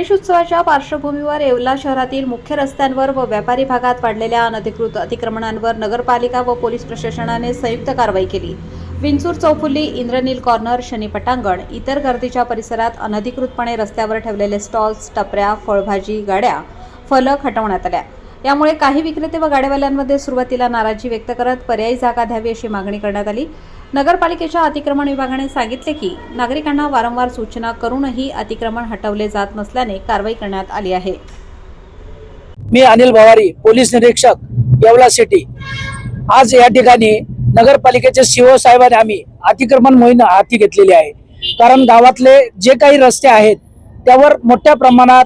गणेशोत्सवाच्या पार्श्वभूमीवर येवला शहरातील मुख्य रस्त्यांवर व व्यापारी भागात वाढलेल्या अनधिकृत अतिक्रमणांवर नगरपालिका व पोलीस प्रशासनाने संयुक्त कारवाई केली। विंचूर चौफुली, इंद्रनील कॉर्नर, शनी पटांगण इतर गर्दीच्या परिसरात अनधिकृतपणे रस्त्यावर ठेवलेले स्टॉल्स, टपऱ्या, फळभाजी गाड्या, फलक हटवण्यात आल्या। यामुळे काही विक्रेते व गाड्यावाल्यांमध्ये सुरुवातीला नाराजी व्यक्त करत पर्यायी जागा द्यावी अशी मागणी करण्यात आली। नगरपालिकेच्या अतिक्रमण विभागाने सांगितले की नागरिकांना वारंवार सूचना करूनही अतिक्रमण हटवले जात नसल्याने कारवाई करण्यात आली आहे। मी अनिल भवारी, पोलीस निरीक्षक, येवला सिटी। आज या ठिकाणी नगरपालिकेचे सीओ साहेबांनी आम्ही अतिक्रमण मोहीम हाती घेतलेली आहे। कारण गावातले जे काही रस्ते आहेत त्यावर मोठ्या प्रमाणात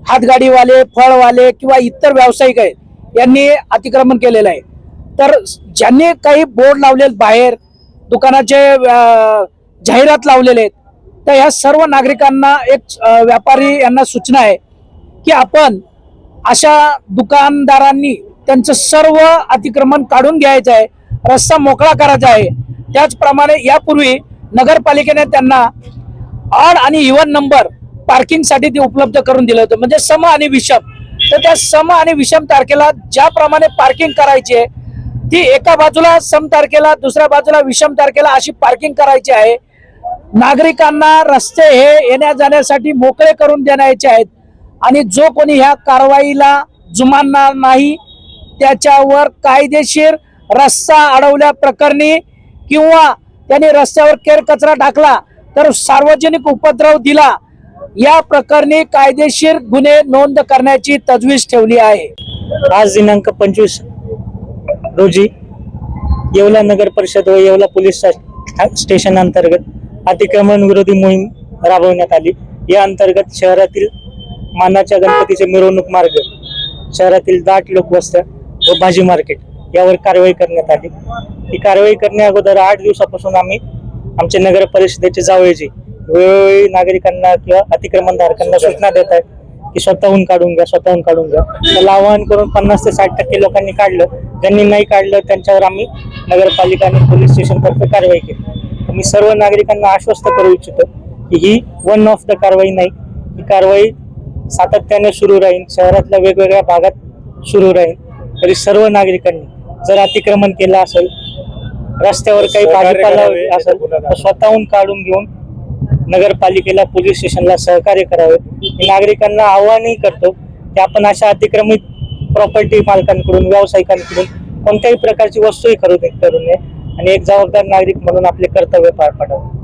हातगाडीवाले, फळवाले किंवा इतर व्यावसायिक आहेत यांनी अतिक्रमण केलेलं आहे। तर ज्यांनी काही बोर्ड लावलेले बाहेर दुकानाचे जाहिरात लावलेले आहेत, तर या सर्व नागरिकांना एक व्यापारी यांना सूचना आहे की आपण अशा दुकानदारांनी त्यांचं सर्व अतिक्रमण काढून घ्यायचं आहे, रस्ता मोकळा करायचा आहे। त्याचप्रमाणे यापूर्वी नगरपालिकेने त्यांना ऑड आणि इव्हन नंबर पार्किंगसाठी ते उपलब्ध करून दिलं होतं, म्हणजे सम आणि विषम। तर त्या सम आणि विषम तारखेला ज्याप्रमाणे पार्किंग करायची आहे ती एका बाजूला सम तारखेला, दुसऱ्या बाजूला विषम तारखेला अशी पार्किंग करायची आहे। नागरिकांना रस्ते हे येण्या जाण्यासाठी मोकळे करून देण्याचे आहेत आणि जो कोणी ह्या कारवाईला जुमानणार नाही त्याच्यावर कायदेशीर रस्ता अडवल्या प्रकरणी किंवा त्यांनी रस्त्यावर केर कचरा टाकला तर सार्वजनिक उपद्रव दिला या प्रकरणी कायदेशीर गुन्हे नोंद करण्याची तजवीज ठेवली आहे। आज दिनांक 25 रोजी येवला नगर परिषद व येवला पोलीस स्टेशन अंतर्गत अतिक्रमण विरोधी मोहीम राबवण्यात आली। या अंतर्गत शहरातील मानाच्या गणपतीचे मिरवणूक मार्ग, शहरातील दाट लोकवस्त्या व भाजी मार्केट यावर कारवाई करण्यात आली। ही कारवाई करण्या अगोदर 8 दिवसापासून आम्ही आमच्या नगर परिषदेचे जावळेजी वेळोवेळी नागरिकांना किंवा अतिक्रमणधारकांना सूचना देत आहेत की स्वतःहून काढून घ्या, स्वतःहून काढून घ्या। त्याला आवाहन करून 50 ते 60% लोकांनी काढलं। ज्यांनी नाही काढलं त्यांच्यावर आम्ही नगरपालिका आणि पोलीस स्टेशन तर्फे कारवाई केली। मी सर्व नागरिकांना आश्वस्त करू इच्छितो की ही वन ऑफ द कारवाई नाही, ही कारवाई सातत्याने सुरू राहील, शहरातल्या वेगवेगळ्या भागात सुरू राहील। तरी सर्व नागरिकांनी जर अतिक्रमण केलं असेल, रस्त्यावर काही भाजीपाला असेल तर स्वतःहून काढून घेऊन नगरपालिकेला, पोलीस स्टेशनला सहकार्य करावे। मी नागरिकांना आवाहनही करतो की आपण अशा अतिक्रमित प्रॉपर्टी मालकांकडून, व्यावसायिकांकडून कोणत्याही प्रकारची वस्तूही खरेदी करू नये आणि एक जबाबदार नागरिक म्हणून आपले कर्तव्य पार पाडावे।